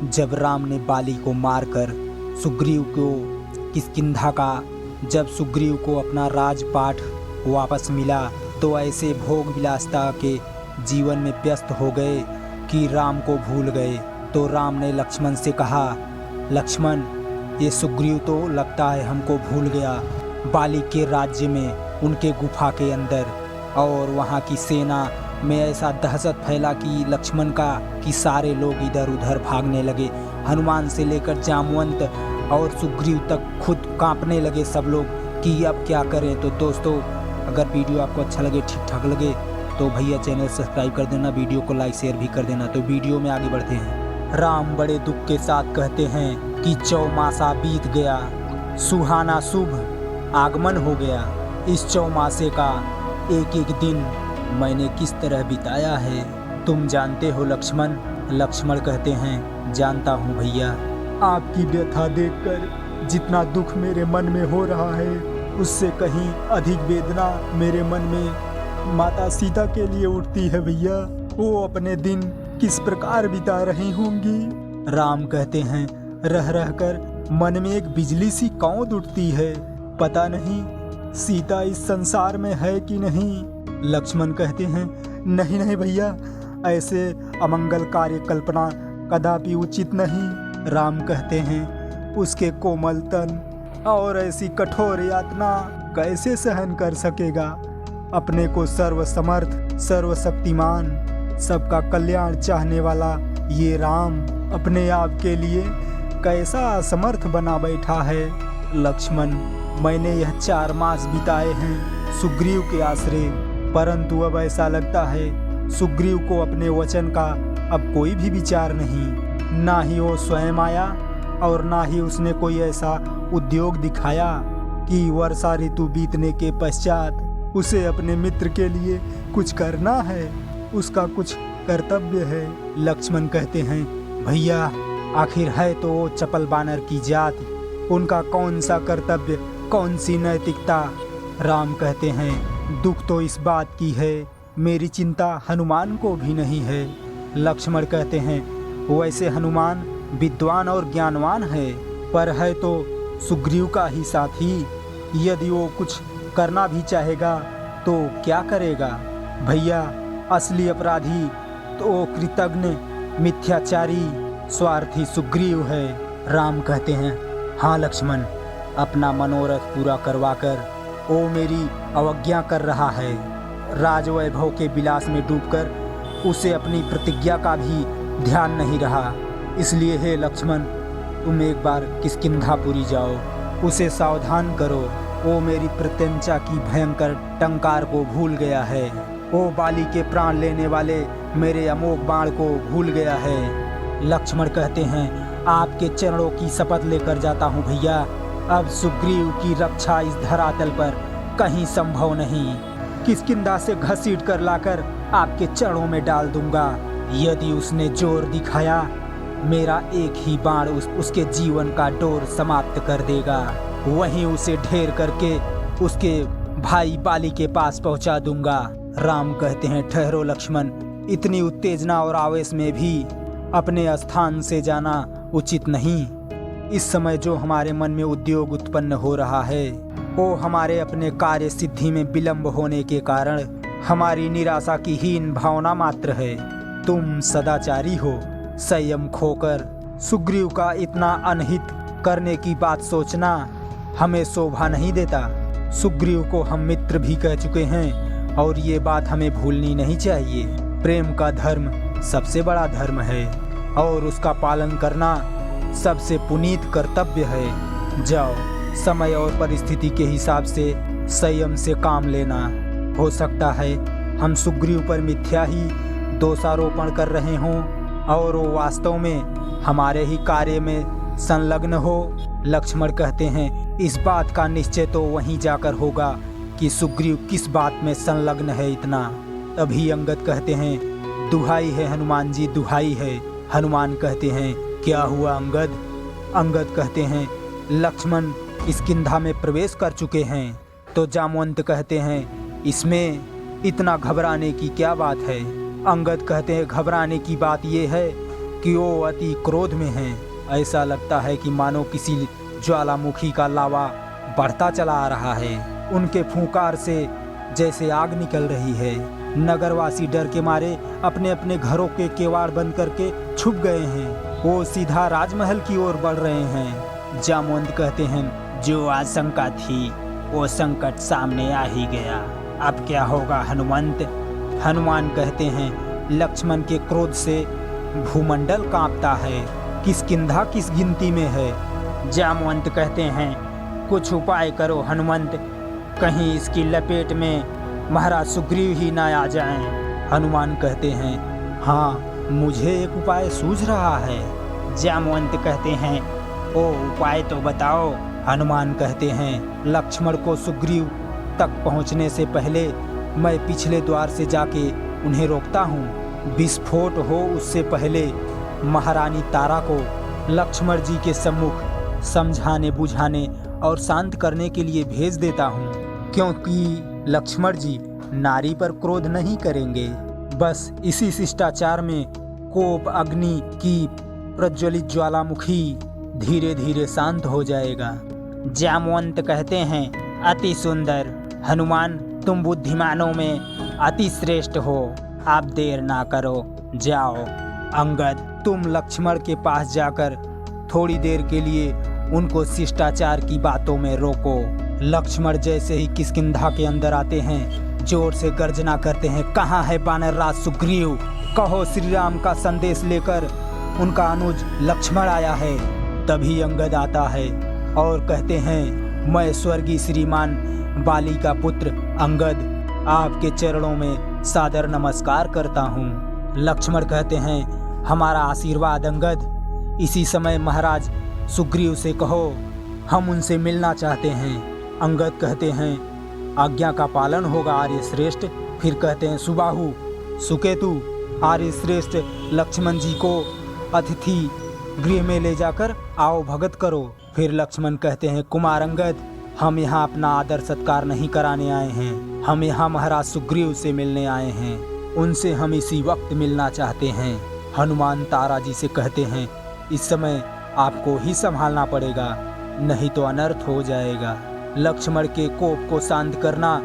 जब राम ने बाली को मारकर सुग्रीव को किष्किंधा का जब सुग्रीव को अपना राजपाट वापस मिला तो ऐसे भोग विलासता के जीवन में व्यस्त हो गए कि राम को भूल गए। तो राम ने लक्ष्मण से कहा, लक्ष्मण, ये सुग्रीव तो लगता है हमको भूल गया। बाली के राज्य में उनके गुफा के अंदर और वहाँ की सेना में ऐसा दहशत फैला कि लक्ष्मण का कि सारे लोग इधर उधर भागने लगे। हनुमान से लेकर जामवंत और सुग्रीव तक खुद कांपने लगे सब लोग कि अब क्या करें। तो दोस्तों, अगर वीडियो आपको अच्छा लगे, ठीक ठाक लगे, तो भैया चैनल सब्सक्राइब कर देना, वीडियो को लाइक शेयर भी कर देना। तो वीडियो में आगे बढ़ते हैं। राम बड़े दुख के साथ कहते हैं कि चौमासा बीत गया, सुहाना शुभ आगमन हो गया। इस चौमासे का एक एक दिन मैंने किस तरह बिताया है तुम जानते हो लक्ष्मण। लक्ष्मण कहते हैं, जानता हूँ भैया। आपकी व्यथा देखकर जितना दुख मेरे मन में हो रहा है उससे कहीं अधिक वेदना मेरे मन में माता सीता के लिए उठती है भैया। वो अपने दिन किस प्रकार बिता रही होंगी। राम कहते हैं, रह रह कर मन में एक बिजली सी कौंध उठती है, पता नहीं सीता इस संसार में है कि नहीं। लक्ष्मण कहते हैं, नहीं नहीं भैया, ऐसे अमंगल कार्य कल्पना कदापि उचित नहीं। राम कहते हैं, उसके कोमल तन और ऐसी कठोर यातना कैसे सहन कर सकेगा। अपने को सर्वसमर्थ सर्वशक्तिमान सबका कल्याण चाहने वाला ये राम अपने आप के लिए कैसा असमर्थ बना बैठा है। लक्ष्मण, मैंने यह 4 मास बिताए हैं सुग्रीव के आश्रय, परंतु अब ऐसा लगता है सुग्रीव को अपने वचन का अब कोई भी विचार नहीं। ना ही वो स्वयं आया और ना ही उसने कोई ऐसा उद्योग दिखाया कि वर्षा ऋतु बीतने के पश्चात उसे अपने मित्र के लिए कुछ करना है, उसका कुछ कर्तव्य है। लक्ष्मण कहते हैं, भैया आखिर है तो वो चपल बानर की जाति, उनका कौन सा कर्तव्य, कौन सी नैतिकता। राम कहते हैं, दुख तो इस बात की है मेरी चिंता हनुमान को भी नहीं है। लक्ष्मण कहते हैं, वैसे हनुमान विद्वान और ज्ञानवान है, पर है तो सुग्रीव का ही साथी। यदि वो कुछ करना भी चाहेगा तो क्या करेगा। भैया असली अपराधी तो वो कृतज्ञ मिथ्याचारी स्वार्थी सुग्रीव है। राम कहते हैं, हाँ लक्ष्मण, अपना मनोरथ पूरा करवाकर वो मेरी अवज्ञा कर रहा है। राजवैभव के विलास में डूबकर उसे अपनी प्रतिज्ञा का भी ध्यान नहीं रहा। इसलिए हे लक्ष्मण, तुम एक बार किष्किंधापुरी जाओ, उसे सावधान करो। वो मेरी प्रत्यंचा की भयंकर टंकार को भूल गया है, वो बाली के प्राण लेने वाले मेरे अमोघ बाण को भूल गया है। लक्ष्मण कहते हैं, आपके चरणों की शपथ लेकर जाता हूँ भैया, अब सुग्रीव की रक्षा इस धरातल पर कहीं संभव नहीं। किष्किंधा से घसीट कर लाकर आपके चरणों में डाल दूंगा। यदि उसने जोर दिखाया, मेरा एक ही बाण उसके जीवन का डोर समाप्त कर देगा। वहीं उसे ढेर करके उसके भाई बाली के पास पहुंचा दूंगा। राम कहते हैं, ठहरो लक्ष्मण, इतनी उत्तेजना और आवेश में भी अपने स्थान से जाना उचित नहीं। इस समय जो हमारे मन में उद्योग उत्पन्न हो रहा है वो हमारे अपने कार्य सिद्धि में विलंब होने के कारण हमारी निराशा की हीन भावना मात्र है। तुम सदाचारी हो, संयम खोकर सुग्रीव का इतना अनहित करने की बात सोचना हमें शोभा नहीं देता। सुग्रीव को हम मित्र भी कह चुके हैं और ये बात हमें भूलनी नहीं चाहिए। प्रेम का धर्म सबसे बड़ा धर्म है और उसका पालन करना सबसे पुनीत कर्तव्य है। जाओ, समय और परिस्थिति के हिसाब से संयम से काम लेना। हो सकता है हम सुग्रीव पर मिथ्या ही दोषारोपण कर रहे हों और वो वास्तव में हमारे ही कार्य में संलग्न हो। लक्ष्मण कहते हैं, इस बात का निश्चय तो वहीं जाकर होगा कि सुग्रीव किस बात में संलग्न है इतना। तभी अंगद कहते हैं, दुहाई है हनुमान जी, दुहाई है। हनुमान कहते हैं, क्या हुआ अंगद। अंगद कहते हैं, लक्ष्मण किष्किंधा में प्रवेश कर चुके हैं। तो जामवंत कहते हैं, इसमें इतना घबराने की क्या बात है। अंगद कहते हैं, घबराने की बात यह है कि वो अति क्रोध में हैं। ऐसा लगता है कि मानो किसी ज्वालामुखी का लावा बढ़ता चला आ रहा है। उनके फूंकार से जैसे आग निकल रही है। नगरवासी डर के मारे अपने अपने घरों के केवाड़ बंद करके छुप गए हैं। वो सीधा राजमहल की ओर बढ़ रहे हैं। जामवंत कहते हैं, जो आशंका थी वो संकट सामने आ ही गया। अब क्या होगा हनुमंत? हनुमान कहते हैं, लक्ष्मण के क्रोध से भूमंडल कांपता है। किष्किंधा किस गिनती में है? जामवंत कहते हैं, कुछ उपाय करो हनुमंत, कहीं इसकी लपेट में महाराज सुग्रीव ही ना आ जाएं। हनुमान कहते हैं, हाँ मुझे एक उपाय सूझ रहा है। जामवंत कहते हैं, ओ उपाय तो बताओ। हनुमान कहते हैं, लक्ष्मण को सुग्रीव तक पहुंचने से पहले मैं पिछले द्वार से जाके उन्हें रोकता हूँ। विस्फोट हो उससे पहले महारानी तारा को लक्ष्मण जी के सम्मुख समझाने बुझाने और शांत करने के लिए भेज देता हूँ, क्योंकि लक्ष्मण जी नारी पर क्रोध नहीं करेंगे। बस इसी शिष्टाचार में कोप अग्नि की प्रज्वलित ज्वालामुखी धीरे धीरे शांत हो जाएगा। जामवंत कहते हैं, अति सुंदर हनुमान, तुम बुद्धिमानों में अति श्रेष्ठ हो। आप देर ना करो, जाओ। अंगद, तुम लक्ष्मण के पास जाकर थोड़ी देर के लिए उनको शिष्टाचार की बातों में रोको। लक्ष्मण जैसे ही किष्किंधा के अंदर आते हैं, जोर से गर्जना करते हैं, कहाँ है बानर राज सुग्रीव? कहो श्री राम का संदेश लेकर उनका अनुज लक्ष्मण आया है। तभी अंगद आता है और कहते हैं, मैं स्वर्गीय श्रीमान बाली का पुत्र अंगद आपके चरणों में सादर नमस्कार करता हूँ। लक्ष्मण कहते हैं, हमारा आशीर्वाद अंगद। इसी समय महाराज सुग्रीव से कहो, हम उनसे मिलना चाहते हैं। अंगद कहते हैं, आज्ञा का पालन होगा आर्य श्रेष्ठ। फिर कहते हैं, सुबाहु सुकेतु, आर्य श्रेष्ठ लक्ष्मण जी को अतिथि गृह में ले जाकर आओ भगत करो। फिर लक्ष्मण कहते हैं, कुमार अंगद, हम यहाँ अपना आदर सत्कार नहीं कराने आए हैं, हम यहाँ महाराज सुग्रीव से मिलने आए हैं। उनसे हम इसी वक्त मिलना चाहते हैं। हनुमान तारा जी से कहते हैं, इस समय आपको ही संभालना पड़ेगा, नहीं तो अनर्थ हो जाएगा। लक्ष्मण के कोप को शांत करना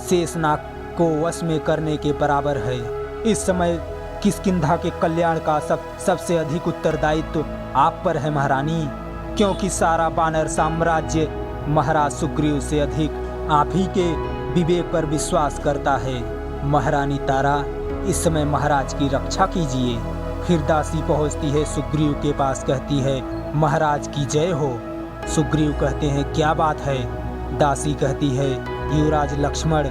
शेषनाग को वश में करने के बराबर है। इस समय किष्किंधा के कल्याण का सबसे अधिक उत्तरदायित्व आप पर है महारानी, क्योंकि सारा बानर साम्राज्य महाराज सुग्रीव से अधिक आप ही के विवेक पर विश्वास करता है। महारानी तारा, इस समय महाराज की रक्षा कीजिए। फिर दासी पहुंचती है सुग्रीव के पास, कहती है, महाराज की जय हो। सुग्रीव कहते हैं, क्या बात है? दासी कहती है, युवराज लक्ष्मण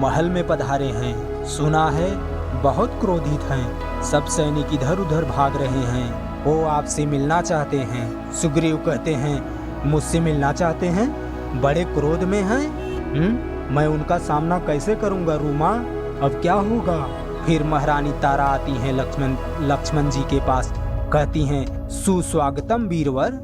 महल में पधारे हैं, सुना है बहुत क्रोधित हैं, सब सैनिक इधर उधर भाग रहे हैं, वो आपसे मिलना चाहते हैं। सुग्रीव कहते हैं, मुझसे मिलना चाहते हैं? बड़े क्रोध में हैं? मैं उनका सामना कैसे करूंगा रूमा? अब क्या होगा? फिर महारानी तारा आती हैं लक्ष्मण जी के पास, कहती हैं, सुस्वागतम वीरवर।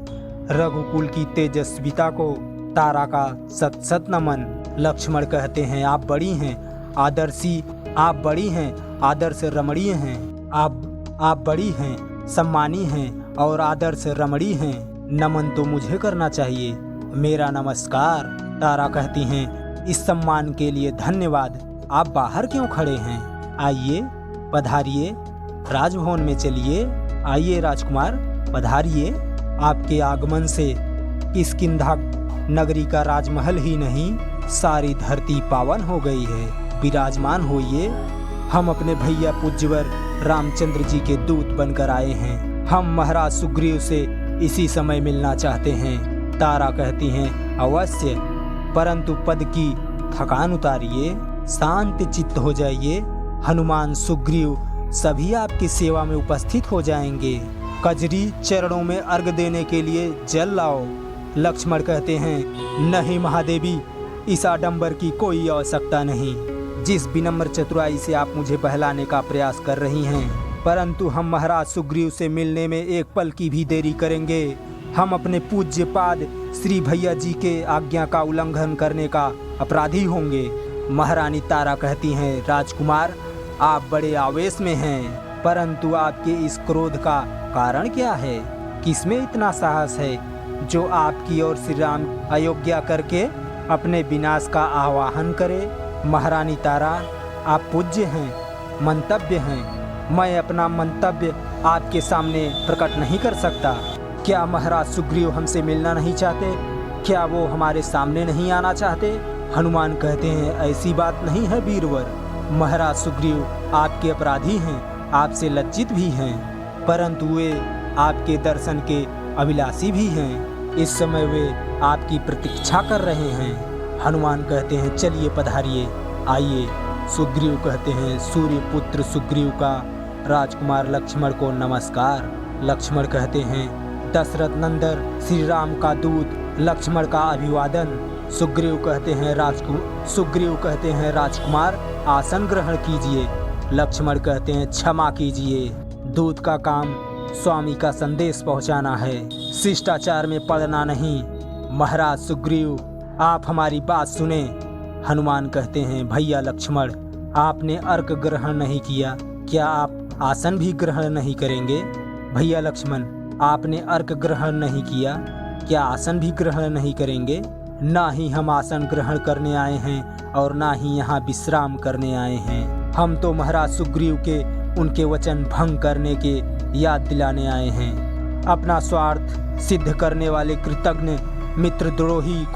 रघुकुल की तेजस्विता को तारा का सत सत नमन। लक्ष्मण कहते हैं, आप बड़ी हैं आदर्शी, आप बड़ी हैं आदर्श रमणीय हैं, आप बड़ी हैं, सम्मानी हैं और आदर्श रमणीय हैं। नमन तो मुझे करना चाहिए, मेरा नमस्कार। तारा कहती हैं, इस सम्मान के लिए धन्यवाद। आप बाहर क्यों खड़े हैं? आइए पधारिए, राजभवन में चलिए। आइए राजकुमार पधारिए। आपके आगमन से किष्किंधा नगरी का राजमहल ही नहीं, सारी धरती पावन हो गई है। विराजमान होइए। हम अपने भैया पूज्यवर रामचंद्र जी के दूत बनकर आए हैं। हम महाराज सुग्रीव से इसी समय मिलना चाहते हैं। तारा कहती हैं, अवश्य, परंतु पद की थकान उतारिए, शांत चित्त हो जाइए। हनुमान सुग्रीव सभी आपकी सेवा में उपस्थित हो जाएंगे। कजरी चरणों में अर्घ देने के लिए जल लाओ। लक्ष्मण कहते हैं, नहीं महादेवी, इस आडंबर की कोई आवश्यकता नहीं। जिस विनम्र चतुराई से आप मुझे बहलाने का प्रयास कर रही हैं, परंतु हम महाराज सुग्रीव से मिलने में एक पल की भी देरी करेंगे, हम अपने पूज्य पाद श्री भैया जी के आज्ञा का उल्लंघन करने का अपराधी होंगे। महारानी तारा कहती हैं, राजकुमार, आप बड़े आवेश में हैं, परंतु आपके इस क्रोध का कारण क्या है? किसमें इतना साहस है जो आपकी और श्री राम अयोग्या करके अपने विनाश का आवाहन करे? महारानी तारा, आप पूज्य हैं, मंतव्य हैं। मैं अपना मंतव्य आपके सामने प्रकट नहीं कर सकता। क्या महाराज सुग्रीव हमसे मिलना नहीं चाहते? क्या वो हमारे सामने नहीं आना चाहते? हनुमान कहते हैं, ऐसी बात नहीं है वीरवर। महाराज सुग्रीव आपके अपराधी हैं, आपसे लज्जित भी हैं, परंतु वे आपके दर्शन के अभिलाषी भी हैं। इस समय वे आपकी प्रतीक्षा कर रहे हैं। हनुमान कहते हैं, चलिए पधारिए, आइए। सुग्रीव कहते हैं, सूर्य पुत्र सुग्रीव का राजकुमार लक्ष्मण को नमस्कार। लक्ष्मण कहते हैं, दशरथ नंदन श्री राम का दूत लक्ष्मण का अभिवादन। सुग्रीव कहते हैं, राजकुमार आसन ग्रहण कीजिए। लक्ष्मण कहते हैं, क्षमा कीजिए, दूत का काम स्वामी का संदेश पहुंचाना है, शिष्टाचार में पड़ना नहीं। महाराज सुग्रीव, आप हमारी बात सुने। हनुमान कहते हैं, भैया लक्ष्मण, आपने अर्घ ग्रहण नहीं किया, क्या आप आसन भी ग्रहण नहीं करेंगे? भैया लक्ष्मण, आपने अर्घ ग्रहण नहीं किया, क्या आसन भी ग्रहण नहीं करेंगे? ना ही हम आसन ग्रहण करने आए हैं और ना ही यहाँ विश्राम करने आए हैं। हम तो महाराज सुग्रीव के उनके वचन भंग करने के याद दिलाने आए हैं। अपना स्वार्थ सिद्ध करने वाले कृतज्ञ मित्रद्रोही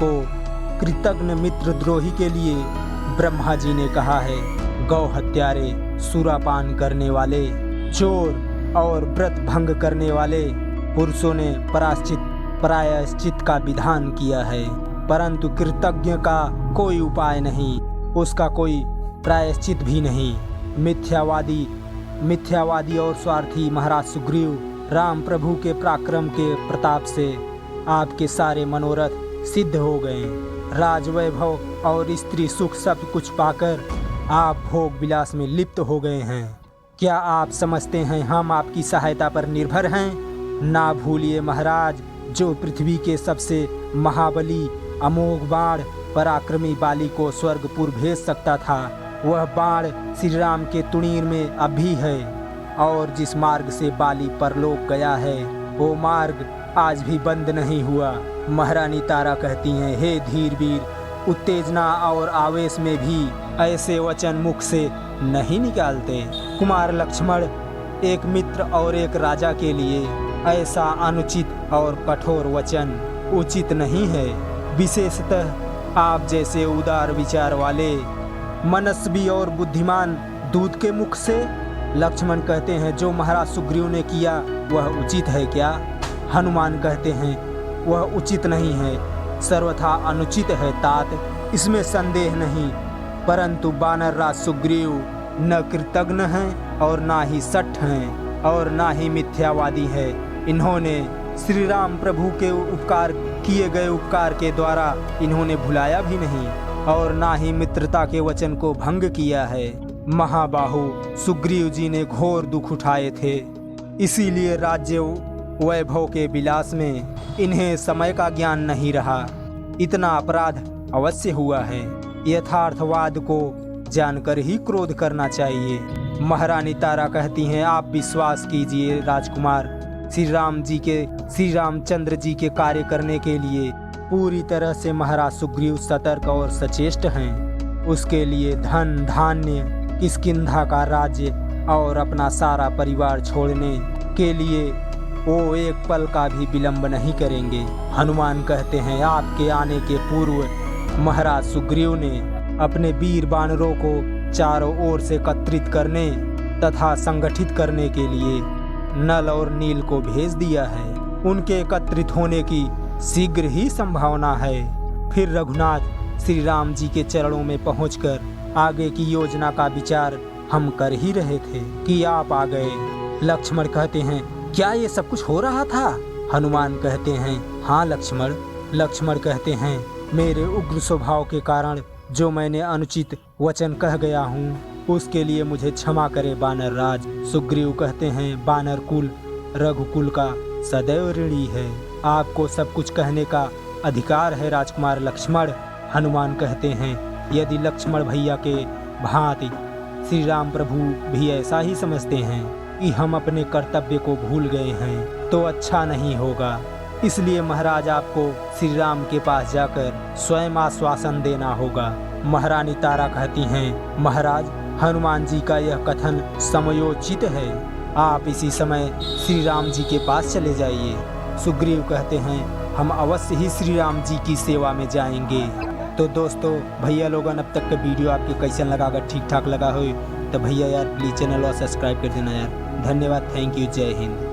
के लिए ब्रह्मा जी ने कहा है, गौ हत्यारे, सुरापान करने वाले, चोर और व्रत भंग करने वाले पुरुषों ने प्रायश्चित का विधान किया है, परंतु कृतज्ञ का कोई उपाय नहीं, उसका कोई प्रायश्चित भी नहीं। मिथ्यावादी और स्वार्थी महाराज सुग्रीव, राम प्रभु के पराक्रम के प्रताप से आपके सारे मनोरथ सिद्ध हो गए। राजवैभव और स्त्री सुख सब कुछ पाकर आप भोग विलास में लिप्त हो गए हैं। क्या आप समझते हैं हम आपकी सहायता पर निर्भर हैं? ना भूलिए महाराज, जो पृथ्वी के सबसे महाबली अमोघ बाण पराक्रमी बाली को स्वर्गपुर भेज सकता था, वह बाण श्री राम के तुणीर में अब भी है, और जिस मार्ग से बाली परलोक गया है वो मार्ग आज भी बंद नहीं हुआ। महारानी तारा कहती हैं, हे धीर वीर, उत्तेजना और आवेश में भी ऐसे वचन मुख से नहीं निकालते। कुमार लक्ष्मण, एक मित्र और एक राजा के लिए ऐसा अनुचित और कठोर वचन उचित नहीं है। विशेषतः आप जैसे उदार विचार वाले मनस्वी और बुद्धिमान दूत के मुख से। लक्ष्मण कहते हैं, जो महाराज सुग्रीव ने किया वह उचित है क्या? हनुमान कहते हैं, वह उचित नहीं है, सर्वथा अनुचित है तात, इसमें संदेह नहीं। परंतु वानर राज सुग्रीव न कृतज्ञ हैं और ना ही सठ हैं और ना ही मिथ्यावादी है। इन्होंने श्री राम प्रभु के किए गए उपकार के द्वारा इन्होंने भुलाया भी नहीं और ना ही मित्रता के वचन को भंग किया है। महाबाहु सुग्रीव जी ने घोर दुख उठाए थे, इसीलिए राज्य वैभव के विलास में इन्हें समय का ज्ञान नहीं रहा। इतना अपराध अवश्य हुआ है, यथार्थवाद को जानकर ही क्रोध करना चाहिए। महारानी तारा कहती हैं, आप विश्वास कीजिए राजकुमार, श्री रामचंद्र जी के कार्य करने के लिए पूरी तरह से महाराज सुग्रीव सतर्क और सचेष्ट हैं। उसके लिए धन धान्य, किष्किंधा का राज्य और अपना सारा परिवार छोड़ने के लिए वो एक पल का भी विलंब नहीं करेंगे। हनुमान कहते हैं, आपके आने के पूर्व महाराज सुग्रीव ने अपने वीर वानरों को चारों ओर से एकत्रित करने तथा संगठित करने के लिए नल और नील को भेज दिया है। उनके एकत्रित होने की शीघ्र ही संभावना है। फिर रघुनाथ श्री राम जी के चरणों में पहुंचकर आगे की योजना का विचार हम कर ही रहे थे कि आप आ गए। लक्ष्मण कहते हैं, क्या ये सब कुछ हो रहा था? हनुमान कहते हैं, हाँ लक्ष्मण। लक्ष्मण कहते हैं, मेरे उग्र स्वभाव के कारण जो मैंने अनुचित वचन कह गया हूँ उसके लिए मुझे क्षमा करे वानर राज। सुग्रीव कहते हैं, वानर कुल रघुकुल का सदैव ऋणी है, आपको सब कुछ कहने का अधिकार है राजकुमार लक्ष्मण। हनुमान कहते हैं, यदि लक्ष्मण भैया के भांति श्री राम प्रभु भी ऐसा ही समझते हैं, कि हम अपने कर्तव्य को भूल गए हैं तो अच्छा नहीं होगा। इसलिए महाराज आपको श्री राम के पास जाकर स्वयं आश्वासन देना होगा। महारानी तारा कहती हैं, महाराज हनुमान जी का यह कथन समयोचित है, आप इसी समय श्री राम जी के पास चले जाइए। सुग्रीव कहते हैं, हम अवश्य ही श्री राम जी की सेवा में जाएंगे। तो दोस्तों भैया लोगन, अब तक का वीडियो आपके कैसन लगा? अगर ठीक ठाक लगा हो तो भैया यार प्लीज़ चैनल और सब्सक्राइब कर देना यार। धन्यवाद, थैंक यू, जय हिंद।